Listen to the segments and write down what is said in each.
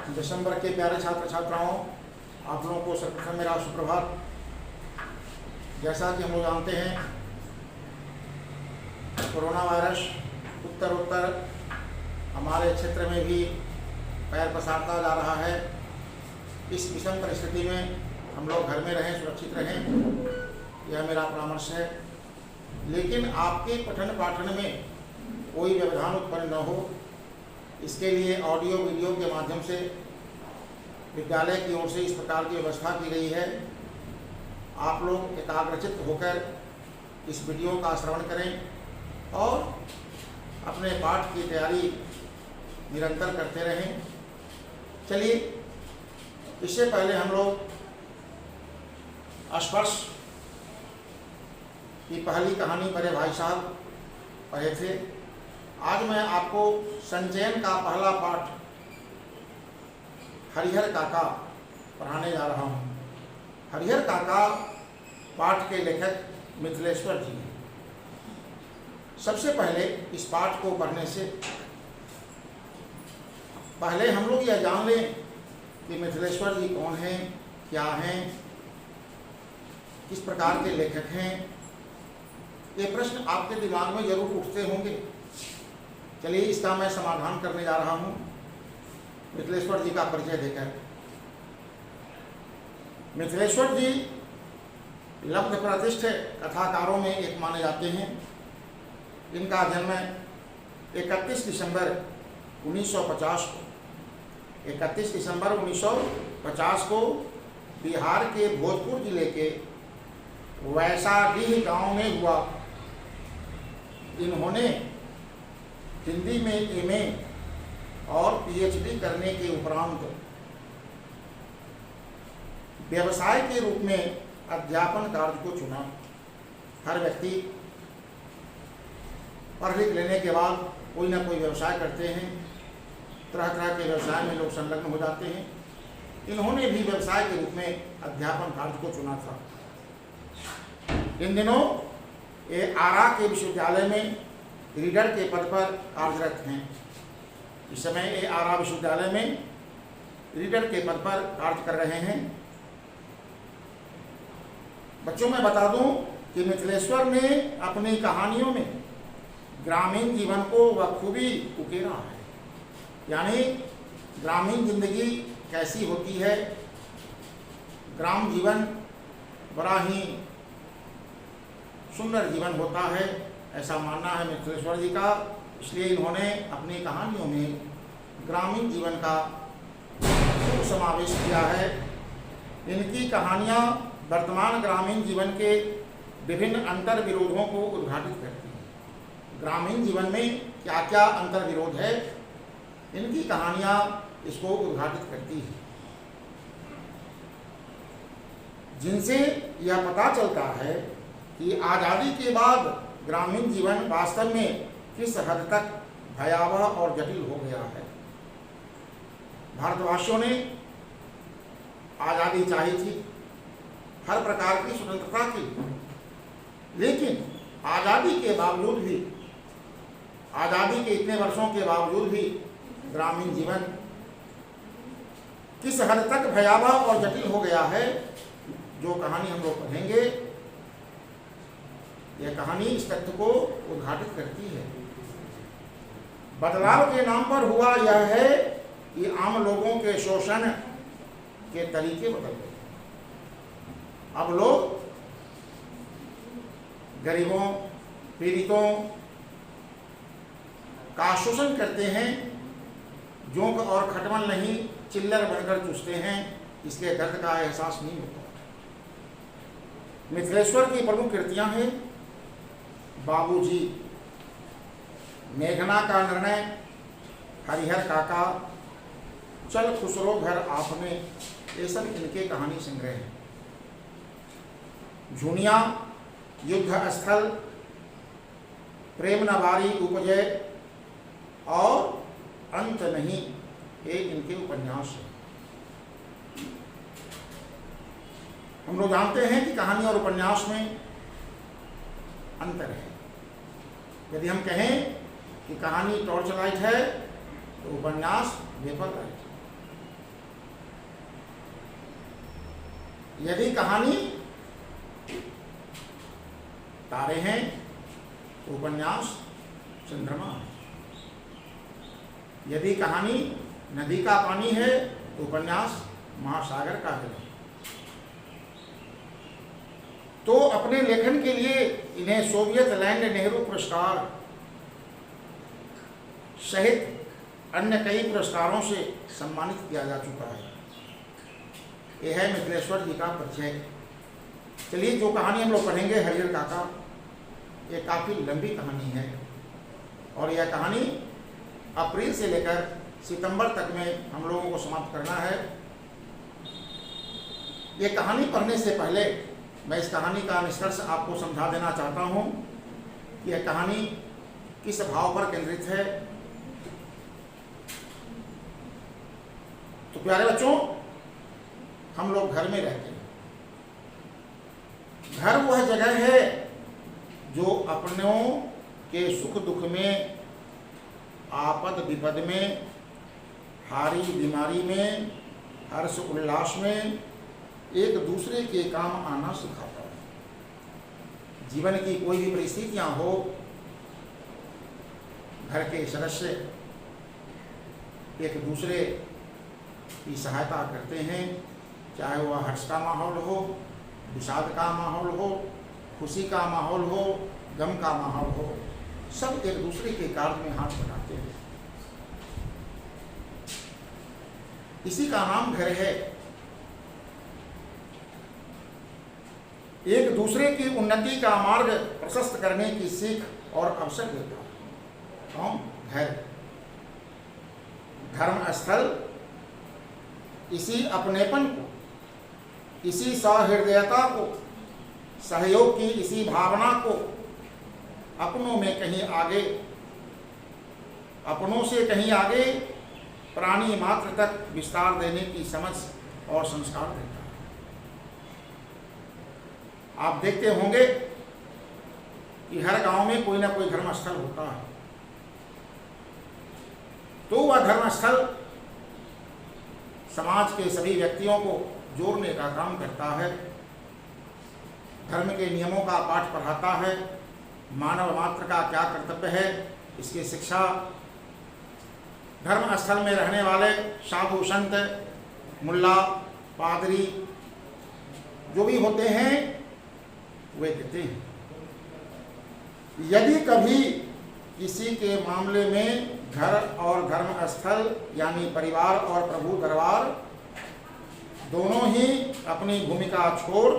दिसंबर के प्यारे छात्र छात्राओं, आप लोगों को सर्वप्रथम मेरा सुप्रभात। जैसा कि हम लोग जानते हैं, कोरोना वायरस उत्तर हमारे क्षेत्र में भी पैर पसारता जा रहा है। इस विषम परिस्थिति में हम लोग घर में रहें, सुरक्षित रहें, यह मेरा परामर्श है। लेकिन आपके पठन पाठन में कोई व्यवधान उत्पन्न न हो, इसके लिए ऑडियो वीडियो के माध्यम से विद्यालय की ओर से इस प्रकार की व्यवस्था की गई है। आप लोग एकाग्रचित्त होकर इस वीडियो का श्रवण करें और अपने पाठ की तैयारी निरंतर करते रहें। चलिए, इससे पहले हम लोग स्पर्श की पहली कहानी मेरे भाई साहब पढ़े थे। आज मैं आपको संचयन का पहला पाठ हरिहर काका पढ़ाने जा रहा हूँ। हरिहर काका पाठ के लेखक मिथिलेश्वर जी हैं। सबसे पहले इस पाठ को पढ़ने से पहले हम लोग यह जान लें कि मिथिलेश्वर जी कौन हैं, क्या हैं, किस प्रकार के लेखक हैं। ये प्रश्न आपके दिमाग में जरूर उठते होंगे। चलिए, इसका मैं समाधान करने जा रहा हूँ मिथिलेश्वर जी का परिचय देकर। मिथिलेश्वर जी लब्ध प्रतिष्ठित कथाकारों में एक माने जाते हैं। इनका जन्म 31 दिसंबर 1950 को बिहार के भोजपुर जिले के वैशाडीह गांव में हुआ। इन्होंने हिंदी में एमए और पीएचडी करने के उपरांत व्यवसाय के रूप में अध्यापन कार्य को चुना। हर व्यक्ति पढ़ लिख लेने के बाद कोई ना कोई व्यवसाय करते हैं। तरह तरह के व्यवसाय में लोग संलग्न हो जाते हैं। इन्होंने भी व्यवसाय के रूप में अध्यापन कार्य को चुना था। इन दिनों ये आरा के विश्वविद्यालय में रीडर के पद पर कार्यरत हैं। इस समय ये आरा विश्वविद्यालय में रीडर के पद पर कार्य कर रहे हैं। बच्चों, मैं बता दूं कि मिथिलेश्वर ने अपनी कहानियों में ग्रामीण जीवन को बखूबी उकेरा है। यानी ग्रामीण जिंदगी कैसी होती है, ग्राम जीवन बड़ा ही सुंदर जीवन होता है, ऐसा मानना है मिथिलेश्वर जी का। इसलिए इन्होंने अपनी कहानियों में ग्रामीण जीवन का समावेश किया है। इनकी कहानियाँ वर्तमान ग्रामीण जीवन के विभिन्न अंतर विरोधों को उद्घाटित करती हैं। ग्रामीण जीवन में क्या क्या अंतर विरोध है, इनकी कहानियाँ इसको उद्घाटित करती हैं, जिनसे यह पता चलता है कि आज़ादी के बाद ग्रामीण जीवन वास्तव में किस हद तक भयावह और जटिल हो गया है। भारतवासियों ने आज़ादी चाही थी, हर प्रकार की स्वतंत्रता की, लेकिन आज़ादी के बावजूद भी, आज़ादी के इतने वर्षों के बावजूद भी ग्रामीण जीवन किस हद तक भयावह और जटिल हो गया है। जो कहानी हम लोग पढ़ेंगे, यह कहानी इस तथ्य को उद्घाटित करती है। बदलाव के नाम पर हुआ यह है कि आम लोगों के शोषण के तरीके बदल गए। अब लोग गरीबों, पीड़ितों का शोषण करते हैं। जोंक और खटमल नहीं, चिल्लर बनकर चूसते हैं। इसके दर्द का एहसास नहीं होता। मिथिलेश्वर की प्रमुख कृतियां हैं बाबूजी, मेघना का निर्णय, हरिहर काका, चल खुसरो घर आपने, ये सब इनके कहानी संग्रह हैं। झुनिया, युद्ध स्थल, प्रेम नवारी उपजय और अंत नहीं, ये इनके उपन्यास हैं। हम लोग जानते हैं कि कहानी और उपन्यास में अंतर है। यदि हम कहें कि कहानी टॉर्च लाइट है तो उपन्यास वेपर लाइट। यदि कहानी तारे हैं तो उपन्यास चंद्रमा है। यदि कहानी नदी का पानी है तो उपन्यास महासागर का जल है। तो अपने लेखन के लिए इन्हें सोवियत लैंड नेहरू पुरस्कार सहित अन्य कई पुरस्कारों से सम्मानित किया जा चुका है। यह है मिथिलेश्वर जी का परिचय। चलिए, जो कहानी हम लोग पढ़ेंगे हरिहर काका, ये काफ़ी लंबी कहानी है और यह कहानी अप्रैल से लेकर सितंबर तक में हम लोगों को समाप्त करना है। ये कहानी पढ़ने से पहले मैं इस कहानी का निष्कर्ष आपको समझा देना चाहता हूँ कि यह कहानी किस भाव पर केंद्रित है। तो प्यारे बच्चों, हम लोग घर में रहते हैं। घर वह जगह है जो अपनों के सुख दुख में, आपद विपद में, हारी बीमारी में, हर्ष उल्लास में एक दूसरे के काम आना सिखाता है। जीवन की कोई भी परिस्थितियां हो, घर के सदस्य एक दूसरे की सहायता करते हैं, चाहे वह हर्ष का माहौल हो, विषाद का माहौल हो, खुशी का माहौल हो, गम का माहौल हो, सब एक दूसरे के कार्य में हाथ बढ़ाते हैं। इसी का नाम घर है। एक दूसरे की उन्नति का मार्ग प्रशस्त करने की सीख और अवसर देता है। कौन? घर। धर्म स्थल इसी अपनेपन को, इसी सहृदयता को, सहयोग की इसी भावना को अपनों में कहीं आगे, अपनों से कहीं आगे प्राणी मात्र तक विस्तार देने की समझ और संस्कार देता है। आप देखते होंगे कि हर गांव में कोई ना कोई धर्मस्थल होता है। तो वह धर्मस्थल समाज के सभी व्यक्तियों को जोड़ने का काम करता है, धर्म के नियमों का पाठ पढ़ाता है, मानव मात्र का क्या कर्तव्य है इसकी शिक्षा, धर्म स्थल में रहने वाले साधु संत, मुल्ला, पादरी जो भी होते हैं वे देते हैं। यदि कभी किसी के मामले में घर और धर्म स्थल यानी परिवार और प्रभु दरबार दोनों ही अपनी भूमिका छोड़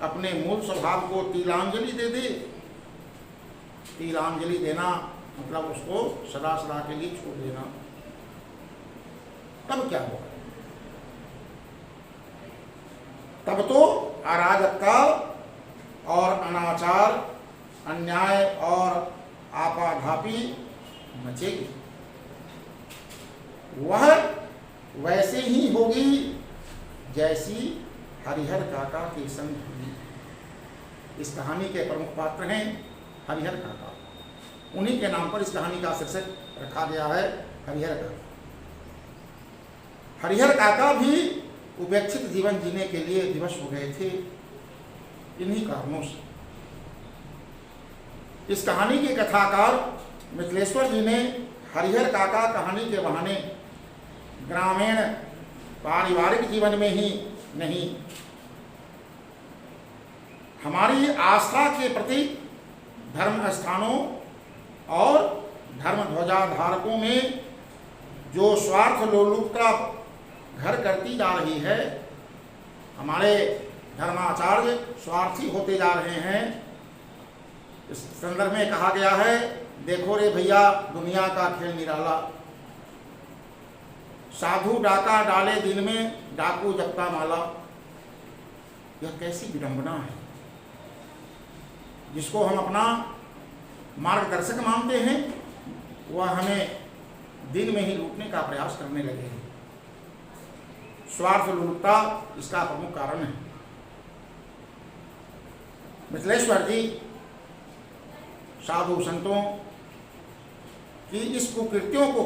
अपने मूल स्वभाव को तिलांजलि दे दे। तिलांजलि देना मतलब उसको सदा सदा के लिए छोड़ देना। तब क्या होगा? तब तो अराजकता और अनाचार, अन्याय और आपाधापी मचेगी। वह वैसे ही होगी जैसी हरिहर काका के संग हुई। इस कहानी के प्रमुख पात्र हैं हरिहर काका। उन्हीं के नाम पर इस कहानी का शीर्षक रखा गया है हरिहर काका। हरिहर काका भी उपेक्षित जीवन जीने के लिए विवश हो गए थे इन्हीं कारणों से। इस कहानी के कथाकार मिथिलेश्वर जी ने हरिहर काका कहानी के बहाने ग्रामीण पारिवारिक जीवन में ही नहीं, हमारी आस्था के प्रति धर्म स्थानों और धर्म ध्वजाधारकों में जो स्वार्थ लोलुपता घर करती जा रही है, हमारे धर्माचार्य स्वार्थी होते जा रहे हैं। इस संदर्भ में कहा गया है, देखो रे भैया दुनिया का खेल निराला, साधु डाका डाले दिन में डाकू जपता माला। यह कैसी विडंबना है। जिसको हम अपना मार्गदर्शक मानते हैं वह हमें दिन में ही लूटने का प्रयास करने लगे हैं। स्वार्थ लोलुपता इसका प्रमुख कारण है। मिथिलेश्वर जी साधु संतों की इस कुकृत्यों को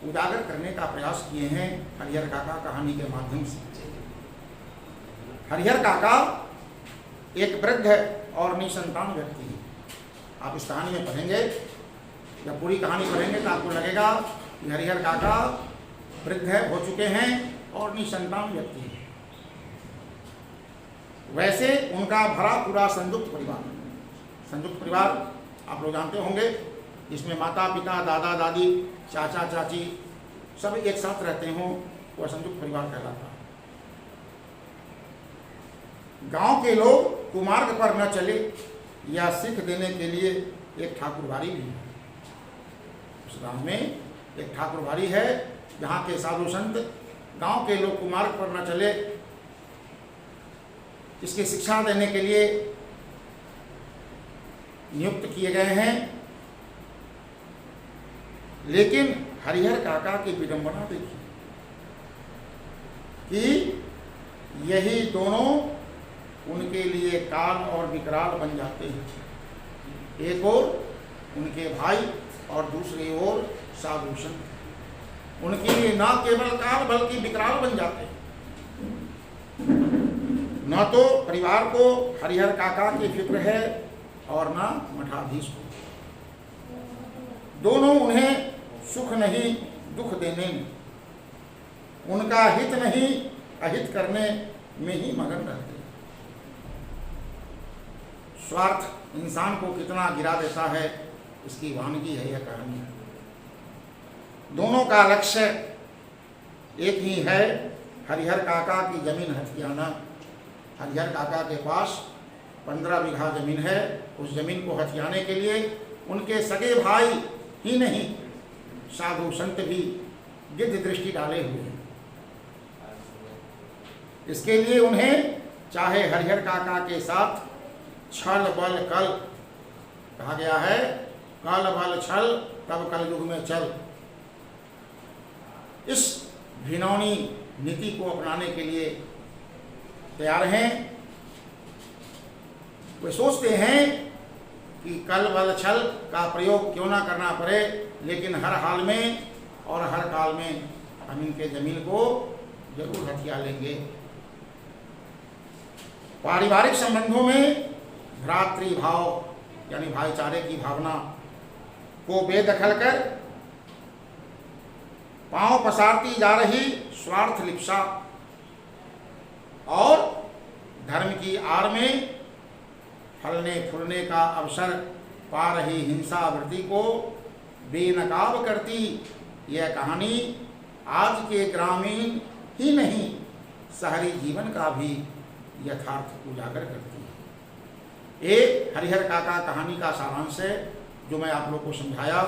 उजागर करने का प्रयास किए हैं हरिहर काका कहानी के माध्यम से। हरिहर काका एक वृद्ध और निसंतान व्यक्ति है। आप इस कहानी में पढ़ेंगे, जब पूरी कहानी पढ़ेंगे तो आपको लगेगा कि हरिहर काका वृद्ध हो चुके हैं और निसंतान व्यक्ति है। वैसे उनका भरा पूरा संयुक्त परिवार आप लोग जानते होंगे, जिसमें माता पिता दादा दादी चाचा चाची सब एक साथ रहते हों, वह संयुक्त परिवार कहलाता है। गांव के लोग कुमार्ग पर न चले या सीख देने के लिए एक ठाकुरबाड़ी भी है। उस गांव में एक ठाकुरबाड़ी है, जहाँ के साधु संत गांव के लोग कुमार्ग पर न चले इसकी शिक्षा देने के लिए नियुक्त किए गए हैं। लेकिन हरिहर काका की विडंबना देखिए कि यही दोनों उनके लिए काल और विकराल बन जाते हैं। एक ओर उनके भाई और दूसरी ओर साधु संत उनके लिए न केवल काल बल्कि विकराल बन जाते हैं। न तो परिवार को हरिहर काका की फिक्र है और न मठाधीश को। दोनों उन्हें सुख नहीं दुख देने में, उनका हित नहीं अहित करने में ही मगन रहते हैं। स्वार्थ इंसान को कितना गिरा देता है, इसकी वानगी है यह कहानी। दोनों का लक्ष्य एक ही है, हरिहर काका की जमीन हथियाना। हरिहर काका के पास 15 बीघा जमीन है। उस जमीन को हथियाने के लिए उनके सगे भाई ही नहीं, साधु संत भी गिद्ध दृष्टि डाले हुए हैं। इसके लिए उन्हें चाहे हरिहर काका के साथ छल बल कल कहा गया है, कल बल छल तब कल युग में चल, इस घिनौनी नीति को अपनाने के लिए तैयार हैं। वे सोचते हैं कि कल बल छल का प्रयोग क्यों ना करना पड़े, लेकिन हर हाल में और हर काल में हम इनके जमीन को जरूर हथिया लेंगे। पारिवारिक संबंधों में भ्रातृ भाव यानी भाईचारे की भावना को बेदखल कर पांव पसारती जा रही स्वार्थ लिप्सा और धर्म की आड़ में फलने फूलने का अवसर पा रही हिंसा वृत्ति को बेनकाब करती यह कहानी आज के ग्रामीण ही नहीं, शहरी जीवन का भी यथार्थ उजागर करती है। एक हरिहर काका कहानी का सारांश है जो मैं आप लोग को समझाया।